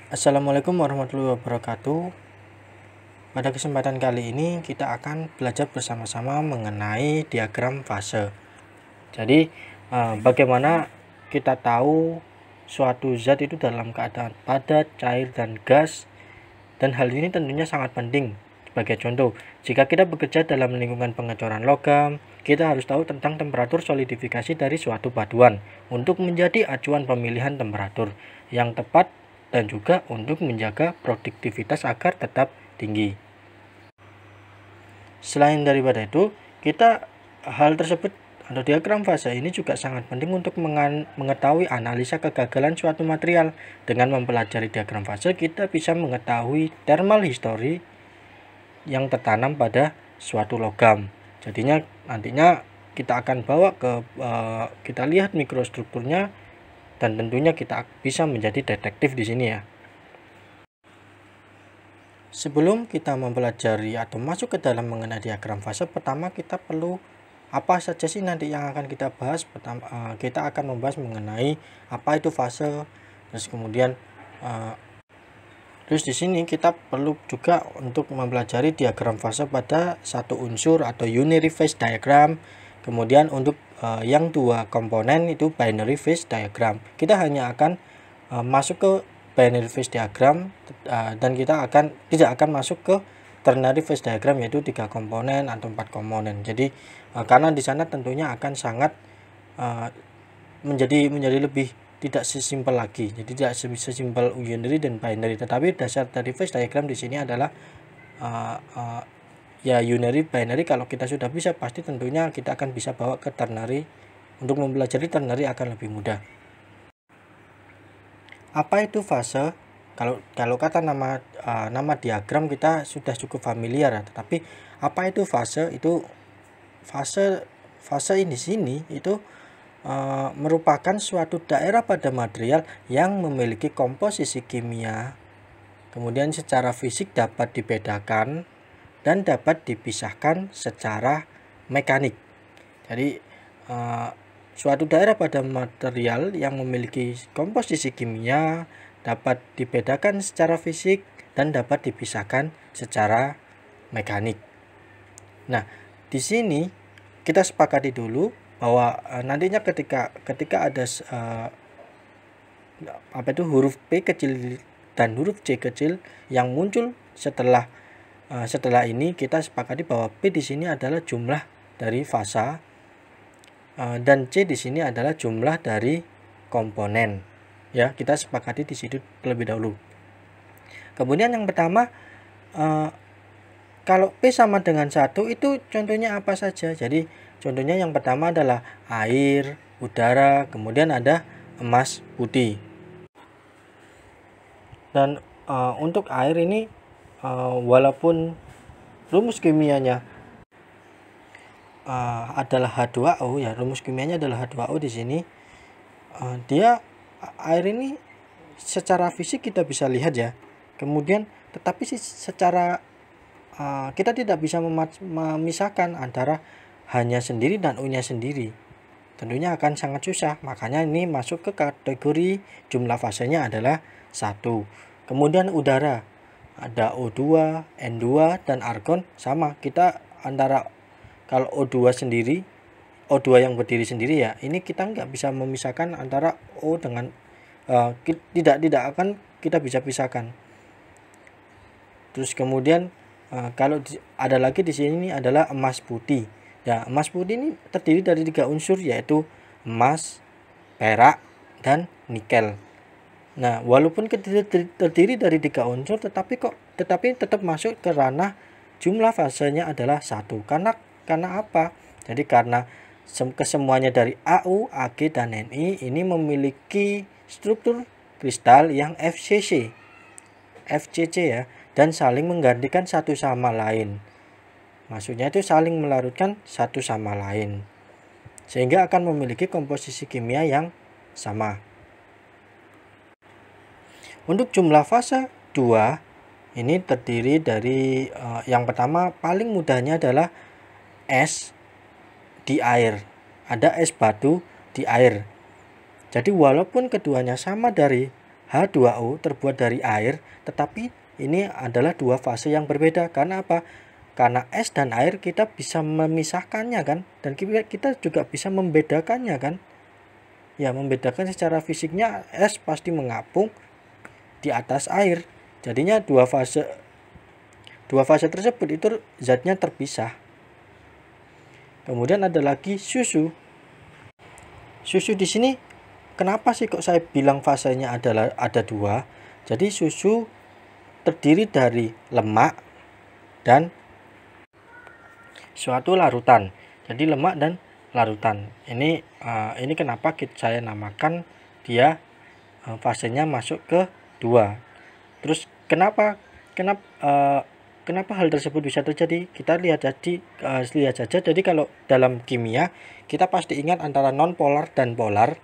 Assalamualaikum warahmatullahi wabarakatuh. Pada kesempatan kali ini kita akan belajar bersama-sama mengenai diagram fase. Jadi bagaimana kita tahu suatu zat itu dalam keadaan padat, cair, dan gas. Dan hal ini tentunya sangat penting. Sebagai contoh, jika kita bekerja dalam lingkungan pengecoran logam, kita harus tahu tentang temperatur solidifikasi dari suatu paduan untuk menjadi acuan pemilihan temperatur yang tepat dan juga untuk menjaga produktivitas agar tetap tinggi. Selain daripada itu, hal tersebut atau diagram fase ini juga sangat penting untuk mengetahui analisa kegagalan suatu material. Dengan mempelajari diagram fase, kita bisa mengetahui thermal history yang tertanam pada suatu logam. Jadinya nantinya kita akan bawa ke kita lihat mikrostrukturnya, dan tentunya kita bisa menjadi detektif di sini ya. Sebelum kita mempelajari atau masuk ke dalam mengenai diagram fase, pertama kita perlu apa saja sih nanti yang akan kita bahas. Pertama, kita akan membahas mengenai apa itu fase. Terus kemudian di sini kita perlu juga untuk mempelajari diagram fase pada satu unsur atau unary phase diagram. Kemudian untuk yang dua komponen itu binary phase diagram. Kita hanya akan masuk ke binary phase diagram dan kita tidak akan masuk ke ternary phase diagram, yaitu 3 komponen atau 4 komponen. Jadi karena di sana tentunya akan sangat menjadi lebih tidak sesimpel lagi. Jadi tidak sesimpel unary dan binary, tetapi dasar dari phase diagram di sini adalah ya unary, binary. Kalau kita sudah bisa, pasti tentunya kita akan bisa bawa ke ternary. Untuk mempelajari ternary akan lebih mudah. Apa itu fase? Kalau kata nama diagram kita sudah cukup familiar ya, tetapi apa itu fase? Itu fase ini sini itu merupakan suatu daerah pada material yang memiliki komposisi kimia, kemudian secara fisik dapat dibedakan dan dapat dipisahkan secara mekanik. Jadi suatu daerah pada material yang memiliki komposisi kimia dapat dibedakan secara fisik dan dapat dipisahkan secara mekanik. Nah, di sini kita sepakati dulu bahwa nantinya ketika ada huruf P kecil dan huruf C kecil yang muncul setelah ini, kita sepakati bahwa P di sini adalah jumlah dari fasa dan C di sini adalah jumlah dari komponen. Ya, kita sepakati di situ terlebih dahulu. Kemudian yang pertama, kalau P sama dengan 1 itu contohnya apa saja? Jadi contohnya yang pertama adalah air, udara, kemudian ada emas putih. Dan untuk air ini walaupun rumus kimianya adalah H2O ya, rumus kimianya adalah H2O di sini. Air ini secara fisik kita bisa lihat ya. Kemudian tetapi secara kita tidak bisa memisahkan antara H-nya sendiri dan O-nya sendiri. Tentunya akan sangat susah. Makanya ini masuk ke kategori jumlah fasenya adalah 1. Kemudian udara, ada O2, N2 dan argon sama. Kita antara kalau O2 sendiri, O2 yang berdiri sendiri ya, ini kita nggak bisa memisahkan antara O dengan tidak akan kita bisa pisahkan. Terus kemudian kalau ada lagi di sini adalah emas putih. Ya, emas putih ini terdiri dari 3 unsur, yaitu emas, perak, dan nikel. Nah, walaupun terdiri dari 3 unsur, tetapi tetap masuk ke ranah jumlah fasenya adalah 1. Karena apa? Jadi karena kesemuanya dari AU, Ag, dan Ni ini memiliki struktur kristal yang FCC ya, dan saling menggantikan satu sama lain. Maksudnya itu saling melarutkan satu sama lain, sehingga akan memiliki komposisi kimia yang sama. Untuk jumlah fase 2 ini terdiri dari yang pertama paling mudahnya adalah es di air. Ada es batu di air. Jadi walaupun keduanya sama dari H2O terbuat dari air, tetapi ini adalah dua fase yang berbeda. Karena apa? Karena es dan air kita bisa memisahkannya kan, dan kita juga bisa membedakannya kan. Ya, membedakan secara fisiknya, es pasti mengapung di atas air. Jadinya dua fase tersebut itu zatnya terpisah. Kemudian ada lagi susu. Susu di sini kenapa sih kok saya bilang fasenya ada dua? Jadi susu terdiri dari lemak dan suatu larutan. Jadi lemak dan larutan. Ini kenapa saya namakan dia fasenya masuk ke 2. Terus kenapa hal tersebut bisa terjadi? Kita lihat saja. Jadi kalau dalam kimia kita pasti ingat antara non-polar dan polar.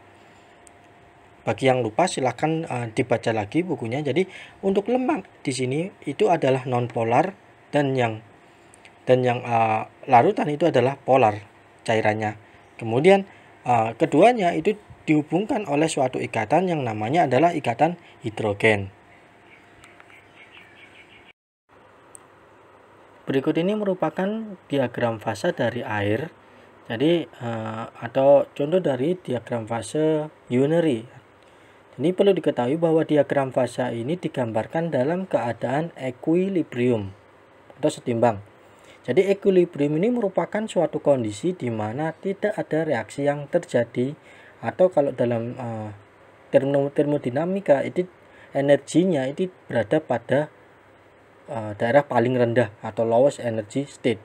Bagi yang lupa silahkan dibaca lagi bukunya. Jadi untuk lemak di sini itu adalah non-polar, dan yang larutan itu adalah polar cairannya. Kemudian keduanya itu dihubungkan oleh suatu ikatan yang namanya adalah ikatan hidrogen. Berikut ini merupakan diagram fase dari air. Jadi atau contoh dari diagram fase unary. Ini perlu diketahui bahwa diagram fase ini digambarkan dalam keadaan equilibrium atau setimbang. Jadi equilibrium ini merupakan suatu kondisi di mana tidak ada reaksi yang terjadi, atau kalau dalam termodinamika itu energinya itu berada pada daerah paling rendah atau lowest energy state,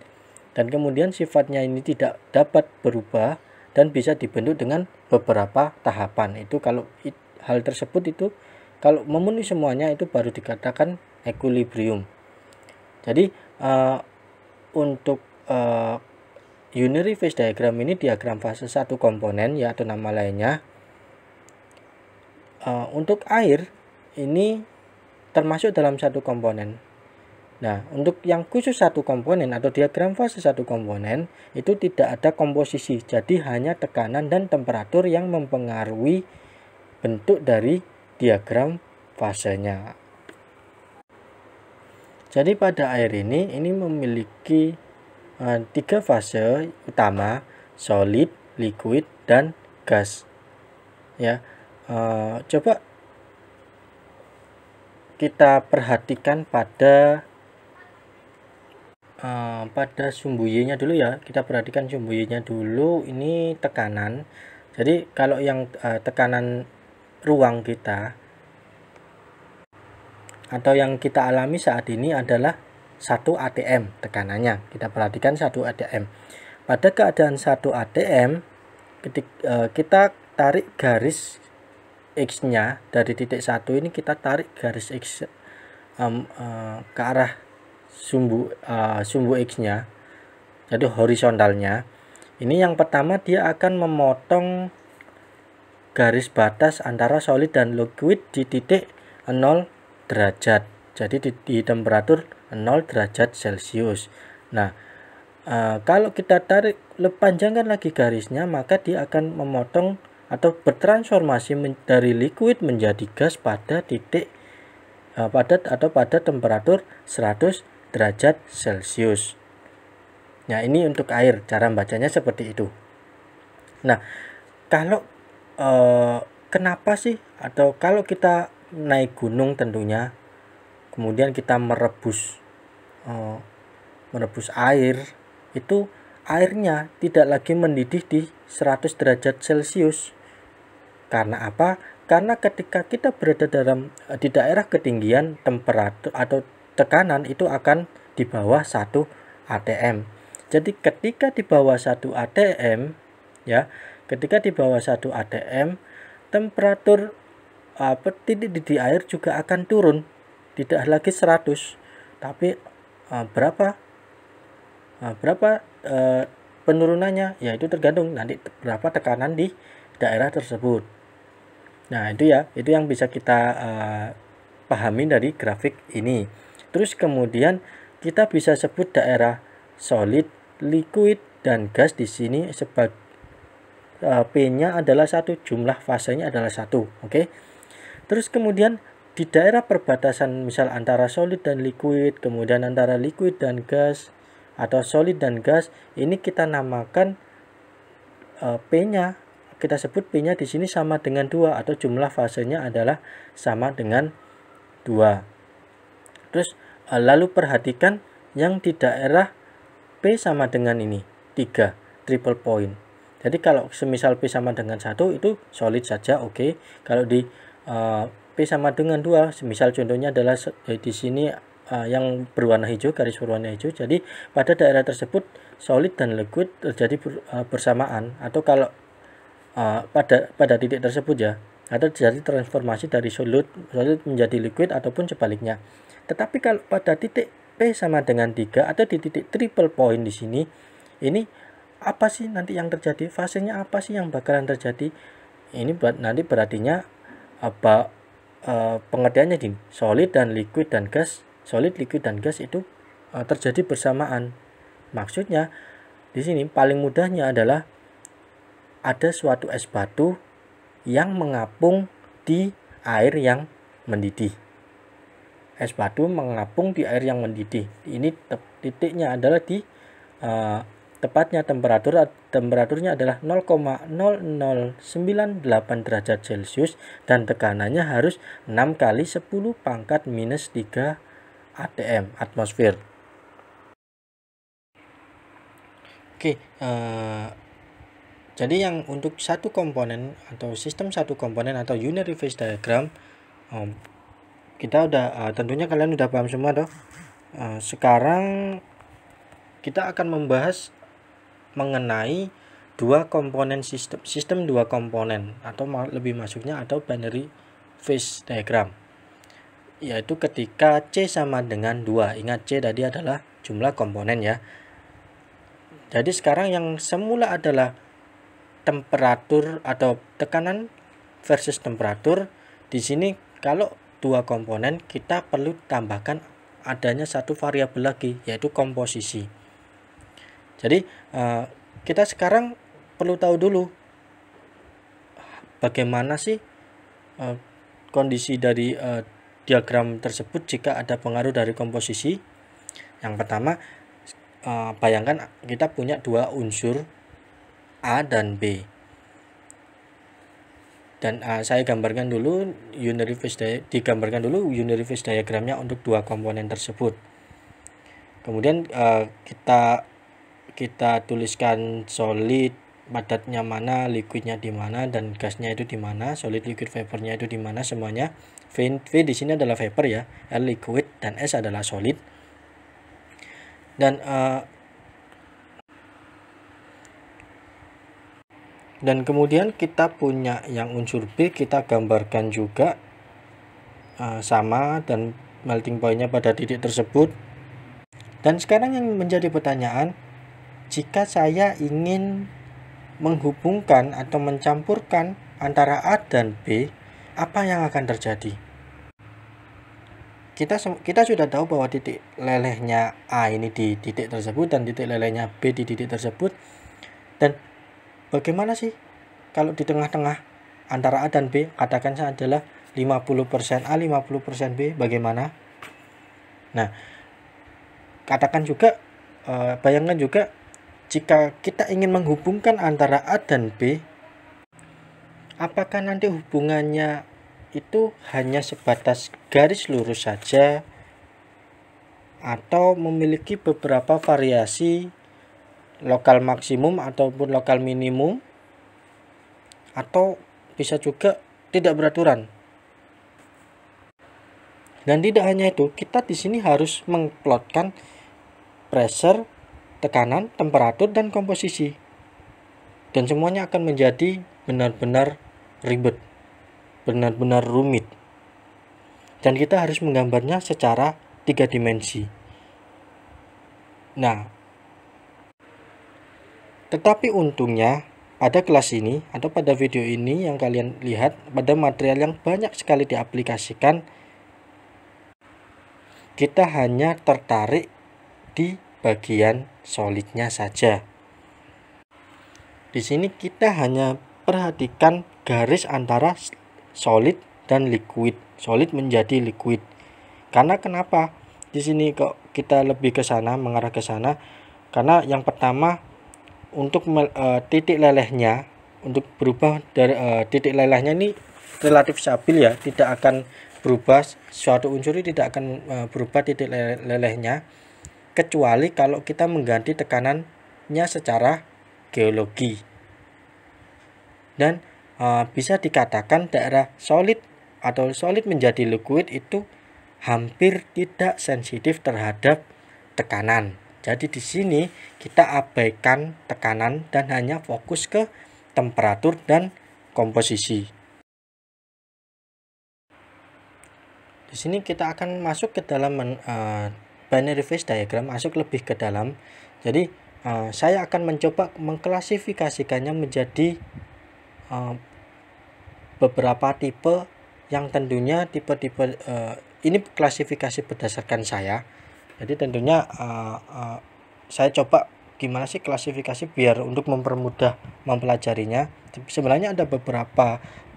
dan kemudian sifatnya ini tidak dapat berubah dan bisa dibentuk dengan beberapa tahapan. Itu kalau hal tersebut itu kalau memenuhi semuanya itu baru dikatakan equilibrium. Jadi untuk unary phase diagram ini diagram fase satu komponen ya, atau nama lainnya. Untuk air ini termasuk dalam satu komponen. Nah, untuk yang khusus satu komponen atau diagram fase satu komponen itu tidak ada komposisi, jadi hanya tekanan dan temperatur yang mempengaruhi bentuk dari diagram fasenya. Jadi pada air ini memiliki 3 fase utama: solid, liquid, dan gas. Ya, coba kita perhatikan pada sumbu Y-nya dulu ya. Kita perhatikan sumbu Y-nya dulu. Ini tekanan. Jadi kalau yang tekanan ruang kita atau yang kita alami saat ini adalah 1 atm tekanannya. Kita perhatikan 1 atm. Pada keadaan 1 atm, kita tarik garis X-nya dari titik 1 ini, kita tarik garis X ke arah sumbu X-nya, jadi horizontalnya. Ini yang pertama, dia akan memotong garis batas antara solid dan liquid di titik 0 derajat. Jadi di temperatur 0 derajat Celcius. Nah, kalau kita tarik panjangkan lagi garisnya, maka dia akan memotong atau bertransformasi dari liquid menjadi gas pada titik pada temperatur 100 derajat Celcius. Nah, ini untuk air, cara bacanya seperti itu. Nah, kalau kenapa sih, atau kalau kita naik gunung tentunya, kemudian kita merebus air, itu airnya tidak lagi mendidih di 100 derajat Celcius. Karena apa? Karena ketika kita berada di daerah ketinggian, temperatur atau tekanan itu akan di bawah 1 atm. Jadi ketika di bawah 1 atm ya, temperatur titik didih air juga akan turun, tidak lagi 100, tapi berapa penurunannya, yaitu tergantung nanti berapa tekanan di daerah tersebut. Nah, itu yang bisa kita pahami dari grafik ini. Terus kemudian kita bisa sebut daerah solid, liquid, dan gas di sini sebagai P-nya adalah 1, jumlah fasenya adalah 1. Oke. Terus kemudian di daerah perbatasan misal antara solid dan liquid, kemudian antara liquid dan gas atau solid dan gas, ini kita namakan P-nya, kita sebut P-nya di sini sama dengan 2 atau jumlah fasenya adalah sama dengan 2. Terus lalu perhatikan yang di daerah P sama dengan ini 3, triple point. Jadi kalau semisal P sama dengan 1 itu solid saja, oke. Kalau di P sama dengan 2, semisal contohnya adalah di sini yang berwarna hijau, garis berwarna hijau. Jadi pada daerah tersebut solid dan liquid terjadi bersamaan, atau kalau pada titik tersebut ya, atau terjadi transformasi dari solid menjadi liquid ataupun sebaliknya. Tetapi kalau pada titik P sama dengan 3 atau di titik triple point di sini, ini apa sih nanti yang terjadi? Fasenya apa sih yang bakalan terjadi? Ini nanti berartinya pengertiannya di solid dan liquid dan gas, solid, liquid dan gas itu terjadi bersamaan. Maksudnya di sini paling mudahnya adalah ada suatu es batu yang mengapung di air yang mendidih. Es batu mengapung di air yang mendidih. Ini titiknya adalah di tepatnya temperaturnya adalah 0,0098 derajat Celcius dan tekanannya harus 6 kali 10 pangkat minus 3 atm atmosfer. Oke, jadi yang untuk satu komponen atau sistem satu komponen atau unary phase diagram, kita udah tentunya kalian udah paham semua toh. Sekarang kita akan membahas mengenai dua komponen sistem dua komponen, atau lebih masuknya atau binary phase diagram, yaitu ketika C sama dengan 2. Ingat, C tadi adalah jumlah komponen ya. Jadi sekarang yang semula adalah temperatur atau tekanan versus temperatur, di sini kalau dua komponen kita perlu tambahkan adanya satu variabel lagi, yaitu komposisi. Jadi kita sekarang perlu tahu dulu bagaimana sih kondisi dari diagram tersebut jika ada pengaruh dari komposisi. Yang pertama, bayangkan kita punya dua unsur A dan B, dan saya gambarkan dulu unary phase diagramnya untuk dua komponen tersebut. Kemudian kita tuliskan solid padatnya mana, liquidnya di mana, dan gasnya itu di mana, solid, liquid, vapornya itu di mana semuanya. V di sini adalah vapor ya, L liquid, dan S adalah solid. Dan kemudian kita punya yang unsur B, kita gambarkan juga sama dan melting point-nya pada titik tersebut. Dan sekarang yang menjadi pertanyaan, jika saya ingin menghubungkan atau mencampurkan antara A dan B, apa yang akan terjadi? Kita sudah tahu bahwa titik lelehnya A ini di titik tersebut dan titik lelehnya B di titik tersebut. Dan bagaimana sih kalau di tengah-tengah antara A dan B, katakan saja adalah 50% A, 50% B, bagaimana? Nah, katakan juga, bayangkan juga jika kita ingin menghubungkan antara A dan B, apakah nanti hubungannya itu hanya sebatas garis lurus saja, atau memiliki beberapa variasi lokal maksimum ataupun lokal minimum, atau bisa juga tidak beraturan. Dan tidak hanya itu, kita di sini harus mengplotkan pressure, tekanan, temperatur, dan komposisi. Dan semuanya akan menjadi benar-benar ribet, benar-benar rumit. Dan kita harus menggambarnya secara 3 dimensi. Nah, tetapi untungnya pada kelas ini atau pada video ini yang kalian lihat, pada material yang banyak sekali diaplikasikan, kita hanya tertarik di bagian solidnya saja. Di sini kita hanya perhatikan garis antara solid dan liquid, solid menjadi liquid. Karena kenapa di sini kok kita lebih ke sana, mengarah ke sana? Karena yang pertama, untuk titik lelehnya, untuk berubah dari titik lelehnya ini relatif stabil ya, tidak akan berubah, suatu unsur ini tidak akan berubah titik lelehnya, kecuali kalau kita mengganti tekanannya secara geologi. Dan bisa dikatakan daerah solid atau solid menjadi liquid itu hampir tidak sensitif terhadap tekanan. Jadi di sini kita abaikan tekanan dan hanya fokus ke temperatur dan komposisi. Di sini kita akan masuk ke dalam binary phase diagram, masuk lebih ke dalam. Jadi saya akan mencoba mengklasifikasikannya menjadi beberapa tipe, yang tentunya tipe-tipe ini klasifikasi berdasarkan saya. Jadi tentunya saya coba gimana sih klasifikasi biar untuk mempermudah mempelajarinya. Sebenarnya ada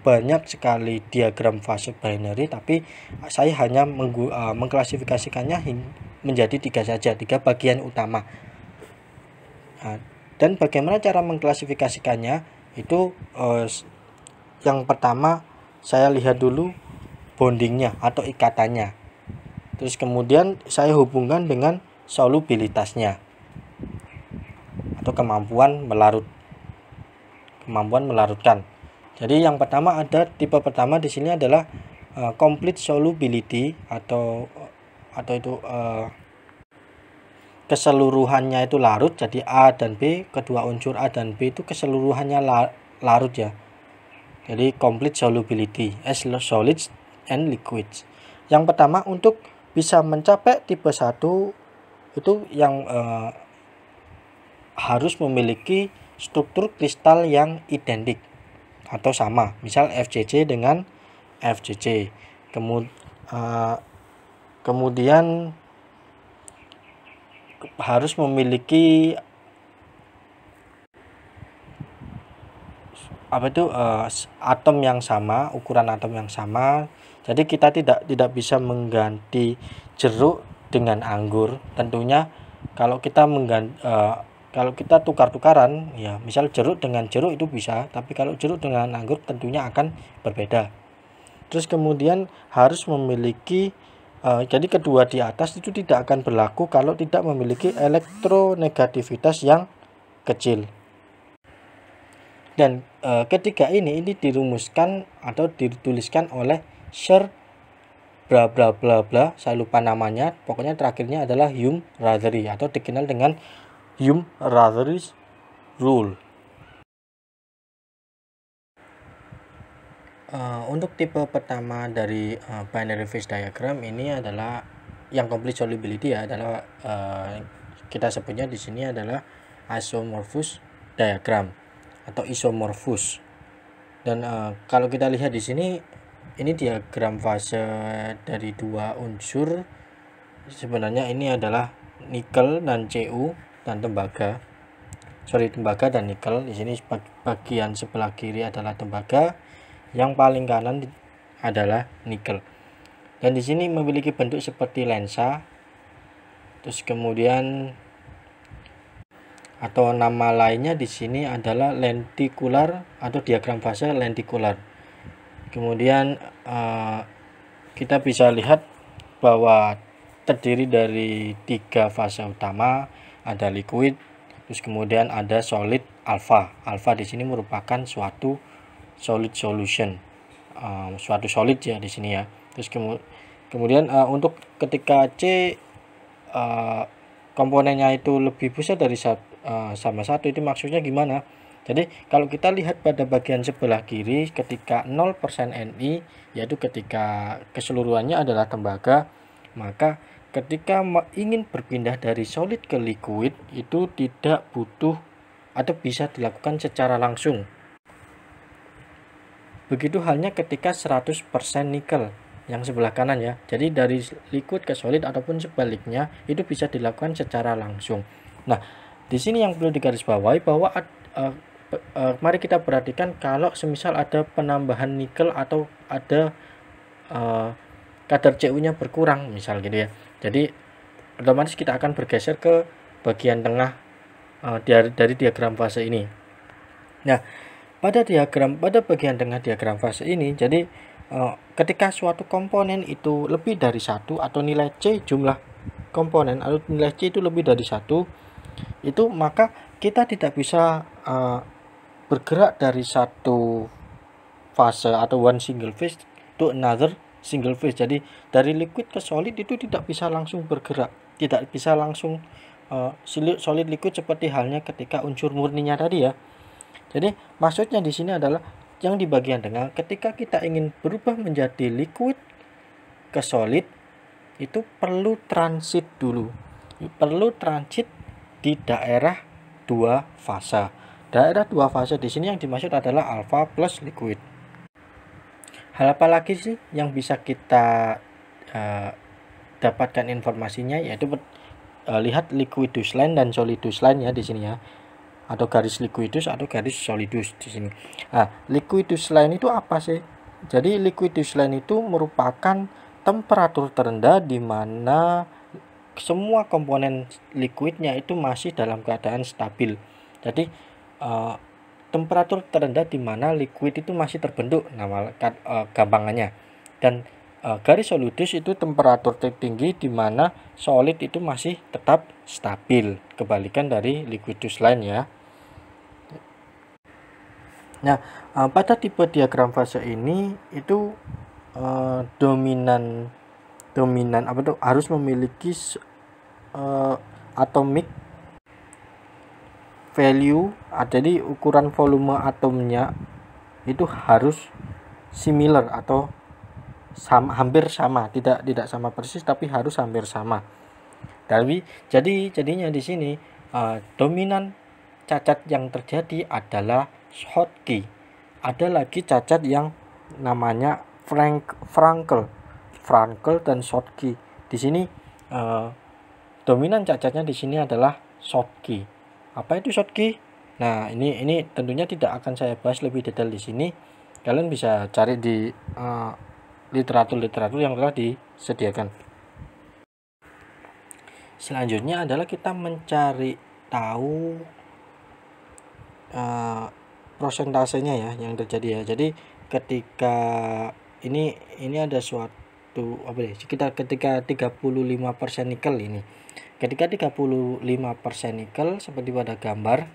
banyak sekali diagram fase binary, tapi saya hanya mengklasifikasikannya menjadi 3 saja, 3 bagian utama. Dan bagaimana cara mengklasifikasikannya itu, yang pertama saya lihat dulu bondingnya atau ikatannya, terus kemudian saya hubungkan dengan solubilitasnya atau kemampuan melarutkan. Jadi yang pertama, ada tipe pertama di sini adalah complete solubility atau itu keseluruhannya itu larut. Jadi A dan B, kedua unsur A dan B itu keseluruhannya larut ya. Jadi complete solubility as solids and liquids. Yang pertama, untuk bisa mencapai tipe 1 itu yang harus memiliki struktur kristal yang identik atau sama, misal FCC dengan FCC. Kemudian harus memiliki atom yang sama, ukuran atom yang sama. Jadi kita tidak bisa mengganti jeruk dengan anggur. Tentunya kalau kita kalau kita tukar-tukaran ya, misal jeruk dengan jeruk itu bisa, tapi kalau jeruk dengan anggur tentunya akan berbeda. Terus kemudian harus memiliki jadi kedua di atas itu tidak akan berlaku kalau tidak memiliki elektronegativitas yang kecil. Dan ketiga ini dirumuskan atau dituliskan oleh Sir bla bla bla bla, saya lupa namanya, pokoknya terakhirnya adalah Hume-Rothery atau dikenal dengan Hume-Rothery's rule. Untuk tipe pertama dari binary phase diagram ini adalah yang complete solubility ya, adalah kita sebutnya di sini adalah isomorphous diagram atau isomorphous. Dan kalau kita lihat di sini, ini diagram fase dari 2 unsur. Sebenarnya ini adalah nikel dan Cu dan tembaga dan nikel. Di sini bagian sebelah kiri adalah tembaga, yang paling kanan adalah nikel. Dan di sini memiliki bentuk seperti lensa. Terus kemudian atau nama lainnya di sini adalah lenticular atau diagram fase lenticular. Kemudian kita bisa lihat bahwa terdiri dari 3 fase utama, ada liquid, terus kemudian ada solid alpha. Alpha di sini merupakan suatu solid solution, suatu solid ya di sini ya. Terus kemudian untuk ketika C komponennya itu lebih besar dari sama 1, itu maksudnya gimana? Jadi kalau kita lihat pada bagian sebelah kiri, ketika 0% Ni, yaitu ketika keseluruhannya adalah tembaga, maka ketika ingin berpindah dari solid ke liquid itu tidak butuh atau bisa dilakukan secara langsung. Begitu halnya ketika 100% nikel yang sebelah kanan ya. Jadi dari liquid ke solid ataupun sebaliknya itu bisa dilakukan secara langsung. Nah, di sini yang perlu digarisbawahi bahwa mari kita perhatikan kalau semisal ada penambahan nikel atau ada kadar CU-nya berkurang misal gitu ya. Jadi otomatis kita akan bergeser ke bagian tengah dari diagram fase ini. Nah, pada bagian tengah diagram fase ini, jadi ketika suatu komponen itu lebih dari satu atau nilai C jumlah komponen atau nilai C itu lebih dari satu, itu maka kita tidak bisa bergerak dari satu fase atau one single phase to another single phase. Jadi dari liquid ke solid itu tidak bisa langsung bergerak, tidak bisa langsung solid liquid seperti halnya ketika unsur murninya tadi ya. Jadi maksudnya di sini adalah yang di bagian tengah, ketika kita ingin berubah menjadi liquid ke solid itu perlu transit dulu, perlu transit di daerah dua fase. Daerah dua fase di sini yang dimaksud adalah alpha plus liquid. Hal apa lagi sih yang bisa kita dapatkan informasinya, yaitu lihat liquidus line dan solidus line ya di sini ya, atau garis liquidus atau garis solidus di sini. Nah, liquidus line itu apa sih? Jadi liquidus line itu merupakan temperatur terendah di mana semua komponen liquidnya itu masih dalam keadaan stabil. Jadi temperatur terendah di mana liquid itu masih terbentuk, nama gampangannya. Dan garis solidus itu temperatur tertinggi di mana solid itu masih tetap stabil, kebalikan dari liquidus line ya. Nah, pada tipe diagram fase ini itu dominan apa tuh, harus memiliki atomic value, jadi ukuran volume atomnya itu harus similar atau hampir sama, tidak sama persis tapi harus hampir sama. Jadinya di sini dominan cacat yang terjadi adalah Schottky. Ada lagi cacat yang namanya Frankel dan Schottky. Di sini dominan cacatnya di sini adalah Schottky. Apa itu Schottky? Nah, ini tentunya tidak akan saya bahas lebih detail di sini. Kalian bisa cari di literatur yang telah disediakan. Selanjutnya adalah kita mencari tahu prosentasenya ya yang terjadi ya. Jadi ketika ini ada suatu sekitar ketika 35% nikel ini. Ketika 35% nikel seperti pada gambar,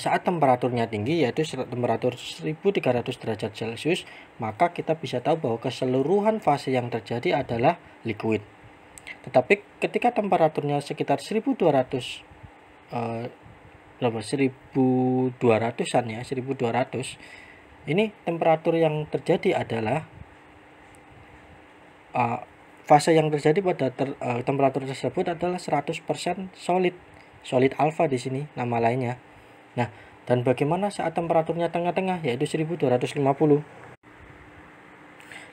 saat temperaturnya tinggi yaitu temperatur 1300 derajat Celcius, maka kita bisa tahu bahwa keseluruhan fase yang terjadi adalah liquid. Tetapi ketika temperaturnya sekitar 1200 1200-an ya, 1200, ini temperatur yang terjadi adalah fase yang terjadi pada temperatur tersebut adalah 100% solid alpha di sini nama lainnya. Nah, dan bagaimana saat temperaturnya tengah-tengah yaitu 1250?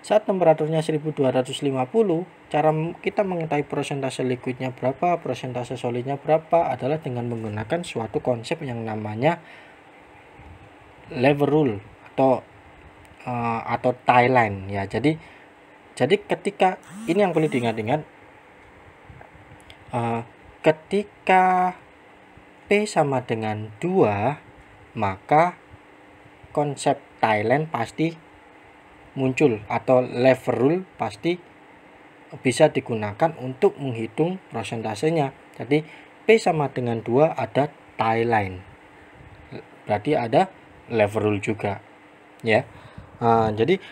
Saat temperaturnya 1250, cara kita mengetahui persentase liquidnya berapa, persentase solidnya berapa adalah dengan menggunakan suatu konsep yang namanya lever rule atau tie line ya. Jadi ketika ini yang perlu diingat-ingat, ketika P sama dengan 2, maka konsep tie line pasti muncul atau lever rule pasti bisa digunakan untuk menghitung prosentasenya. Jadi P sama dengan 2 ada tie line, berarti ada lever rule juga ya. Jadi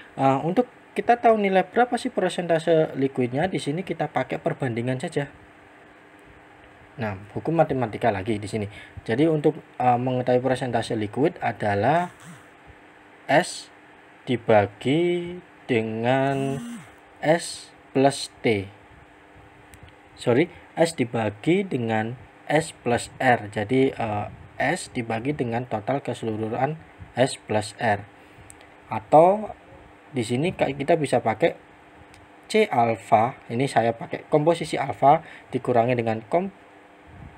untuk kita tahu nilai berapa sih persentase liquidnya, di sini kita pakai perbandingan saja. Nah, hukum matematika lagi di sini. Jadi untuk mengetahui persentase liquid adalah S dibagi dengan S plus T. S dibagi dengan S plus R. Jadi S dibagi dengan total keseluruhan S plus R. Atau di sini kita bisa pakai C alpha, ini saya pakai komposisi alpha dikurangi dengan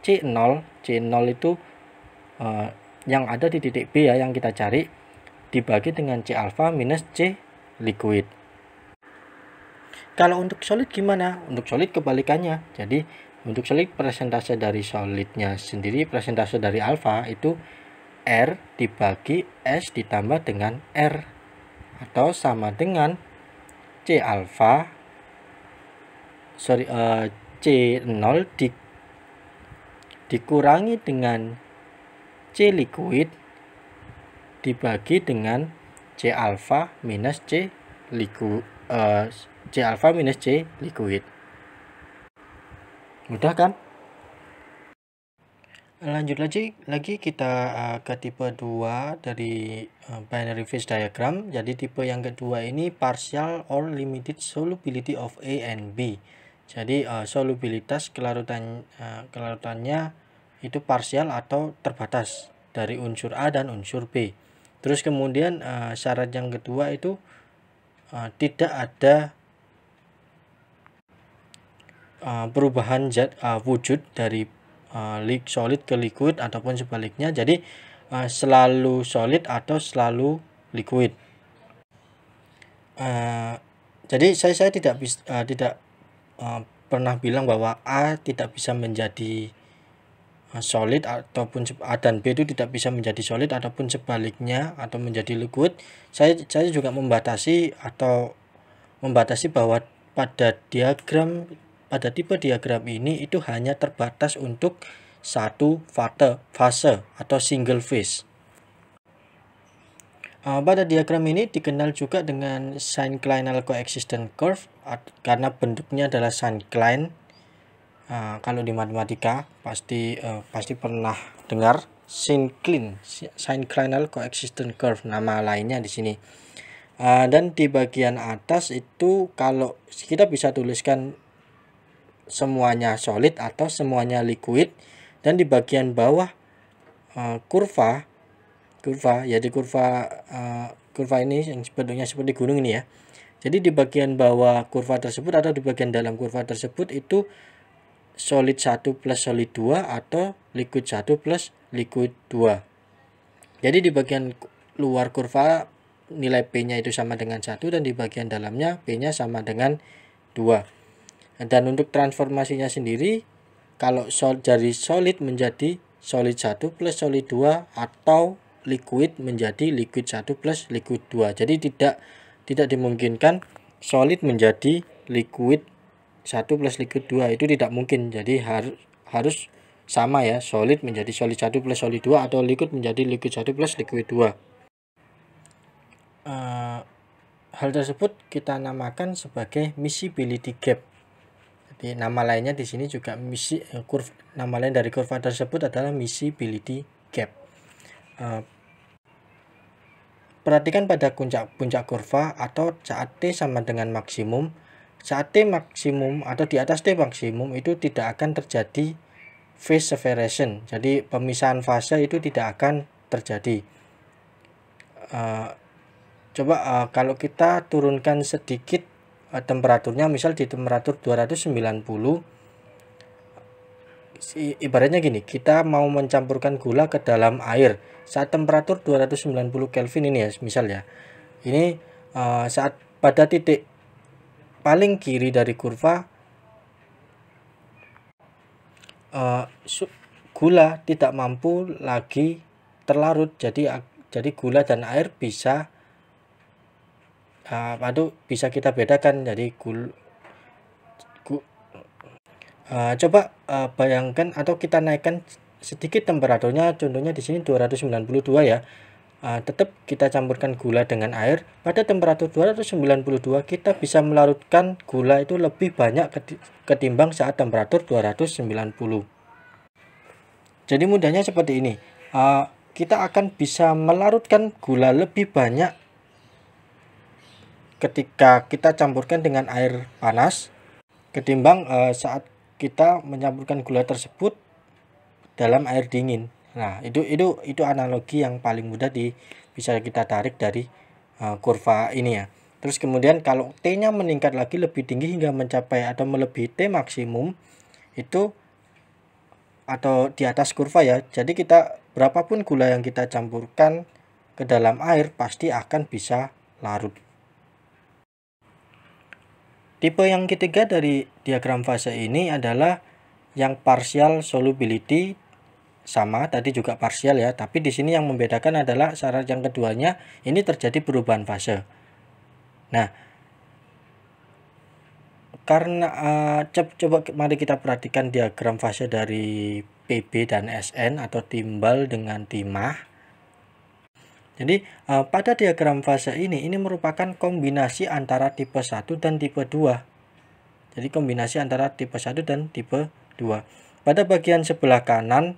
C0 itu yang ada di titik B ya yang kita cari, dibagi dengan C alpha minus C liquid. kalau untuk solid gimana? Untuk solid kebalikannya. Jadi untuk solid persentase dari solidnya sendiri, persentase dari alfa itu R dibagi S ditambah dengan R, atau sama dengan C alfa C0 dikurangi dengan C liquid dibagi dengan C alfa minus C liquid. C alfa minus C liquid. Mudah kan? Lanjut lagi kita ke tipe 2 dari binary phase diagram. Jadi tipe yang kedua ini partial or limited solubility of A and B. Jadi solubilitas kelarutannya itu parsial atau terbatas dari unsur A dan unsur B. Terus kemudian syarat yang kedua itu tidak ada perubahan wujud dari solid ke liquid ataupun sebaliknya. Jadi selalu solid atau selalu liquid. Jadi saya tidak pernah bilang bahwa A tidak bisa menjadi solid ataupun A dan B itu tidak bisa menjadi solid ataupun sebaliknya atau menjadi liquid. Saya juga membatasi bahwa pada tipe diagram ini itu hanya terbatas untuk satu fase atau single phase. Pada diagram ini dikenal juga dengan synclinal coexistence curve karena bentuknya adalah syncline. Kalau di matematika pasti pernah dengar synclinal coexistence curve, nama lainnya di sini. Dan di bagian atas itu kalau kita bisa tuliskan semuanya solid atau semuanya liquid, dan di bagian bawah kurva jadi kurva ini yang bentuknya seperti gunung ini ya. Jadi di bagian bawah kurva tersebut atau di bagian dalam kurva tersebut itu solid 1 plus solid 2 atau liquid 1 plus liquid 2. Jadi di bagian luar kurva nilai P-nya itu sama dengan 1 dan di bagian dalamnya P-nya sama dengan 2. Dan untuk transformasinya sendiri, kalau dari solid menjadi solid 1 plus solid 2 atau liquid menjadi liquid 1 plus liquid 2. Jadi tidak dimungkinkan solid menjadi liquid 1 plus liquid 2, itu tidak mungkin. Jadi harus sama ya, solid menjadi solid 1 plus solid 2 atau liquid menjadi liquid 1 plus liquid 2. Hal tersebut kita namakan sebagai miscibility gap. Jadi nama lainnya di sini juga nama lain dari kurva tersebut adalah miscibility gap. Perhatikan pada puncak kurva atau saat T sama dengan maksimum. Saat T maksimum atau di atas T maksimum itu tidak akan terjadi phase separation. Jadi pemisahan fase itu tidak akan terjadi. Kalau kita turunkan sedikit temperaturnya, misal di temperatur 290, ibaratnya gini, kita mau mencampurkan gula ke dalam air saat temperatur 290 Kelvin ini ya, misal ya. Ini saat pada titik paling kiri dari kurva gula tidak mampu lagi terlarut, jadi gula dan air bisa kita bedakan. Jadi coba bayangkan atau kita naikkan sedikit temperaturnya, contohnya di sini 292 ya. Tetap kita campurkan gula dengan air. Pada temperatur 292 kita bisa melarutkan gula itu lebih banyak ketimbang saat temperatur 290. Jadi mudahnya seperti ini. Kita akan bisa melarutkan gula lebih banyak ketika kita campurkan dengan air panas ketimbang saat kita mencampurkan gula tersebut dalam air dingin. Nah, itu analogi yang paling mudah bisa kita tarik dari kurva ini ya. Terus kemudian kalau T-nya meningkat lagi lebih tinggi hingga mencapai atau melebihi T maksimum itu atau di atas kurva ya. Jadi berapapun gula yang kita campurkan ke dalam air pasti akan bisa larut. Tipe yang ketiga dari diagram fase ini adalah yang partial solubility, sama tadi juga parsial ya, tapi di sini yang membedakan adalah syarat yang keduanya ini terjadi perubahan fase. Nah, karena coba mari kita perhatikan diagram fase dari PB dan SN atau timbal dengan timah. Jadi pada diagram fase ini merupakan kombinasi antara tipe 1 dan tipe 2. Jadi kombinasi antara tipe 1 dan tipe 2. Pada bagian sebelah kanan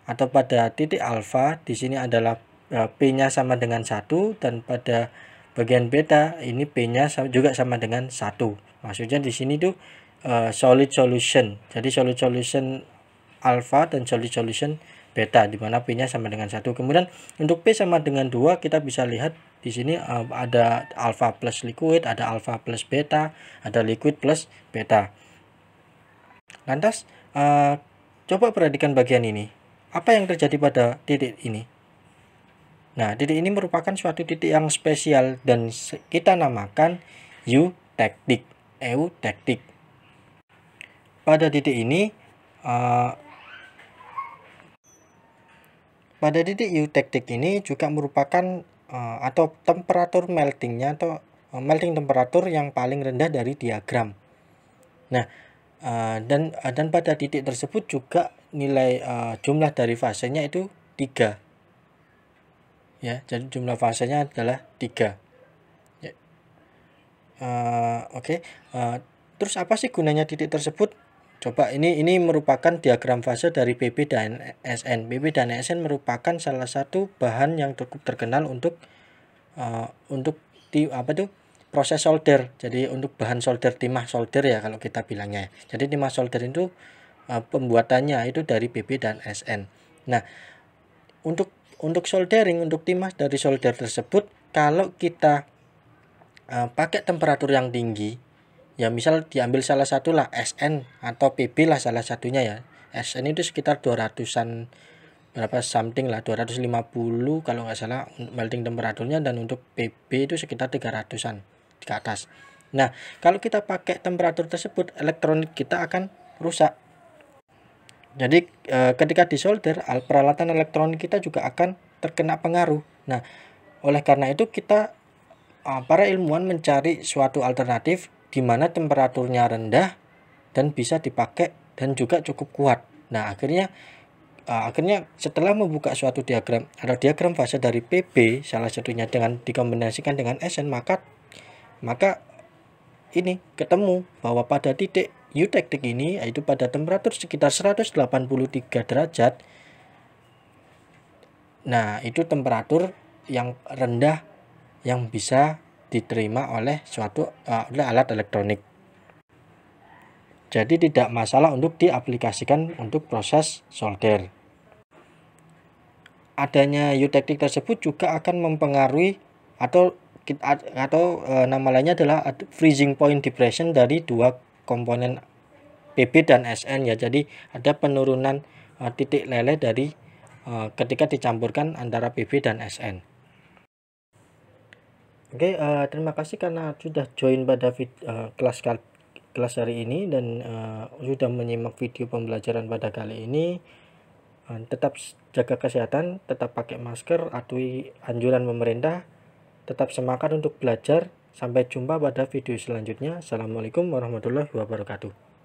atau pada titik alfa di sini adalah P-nya sama dengan 1, dan pada bagian beta ini P-nya juga sama dengan 1. Maksudnya di sini tuh solid solution. Jadi solid solution alfa dan solid solution beta, di mana P-nya sama dengan 1. Kemudian untuk P sama dengan 2 kita bisa lihat di sini ada alfa plus liquid, ada alfa plus beta, ada liquid plus beta. Lantas coba perhatikan bagian ini. Apa yang terjadi pada titik ini? Nah, titik ini merupakan suatu titik yang spesial dan kita namakan eutectic. Pada titik ini eutectic ini juga merupakan atau temperatur meltingnya atau melting temperatur yang paling rendah dari diagram. Nah, dan pada titik tersebut juga nilai jumlah dari fasenya itu 3 ya, jadi jumlah fasenya adalah 3 ya. Terus apa sih gunanya titik tersebut? Coba ini merupakan diagram fase dari PB dan SN. PB dan SN merupakan salah satu bahan yang cukup terkenal untuk proses solder. Jadi untuk bahan solder, timah solder ya kalau kita bilangnya. Jadi timah solder itu pembuatannya itu dari PB dan SN. Nah, untuk soldering, untuk timah dari solder tersebut, kalau kita pakai temperatur yang tinggi, ya misal diambil salah satu lah SN atau PB lah salah satunya ya. SN itu sekitar 200-an berapa something lah, 250 kalau nggak salah melting temperaturnya, dan untuk PB itu sekitar 300-an ke atas. Nah, kalau kita pakai temperatur tersebut, elektronik kita akan rusak. Jadi ketika disolder, peralatan elektronik kita juga akan terkena pengaruh. Nah, oleh karena itu kita para ilmuwan mencari suatu alternatif di mana temperaturnya rendah dan bisa dipakai dan juga cukup kuat. Nah, akhirnya setelah membuka suatu diagram atau diagram fase dari PB salah satunya dengan dikombinasikan dengan SN, maka ini ketemu bahwa pada titik eutectic ini, yaitu pada temperatur sekitar 183 derajat, nah itu temperatur yang rendah yang bisa diterima oleh suatu oleh alat elektronik. Jadi tidak masalah untuk diaplikasikan untuk proses solder. Adanya eutectic tersebut juga akan mempengaruhi atau nama lainnya adalah freezing point depression dari dua komponen PB dan SN ya. Jadi ada penurunan titik leleh dari ketika dicampurkan antara PB dan SN. Oke, terima kasih karena sudah join pada kelas hari ini dan sudah menyimak video pembelajaran pada kali ini. Tetap jaga kesehatan, tetap pakai masker, atuhi anjuran pemerintah, tetap semangat untuk belajar. Sampai jumpa pada video selanjutnya. Assalamualaikum warahmatullahi wabarakatuh.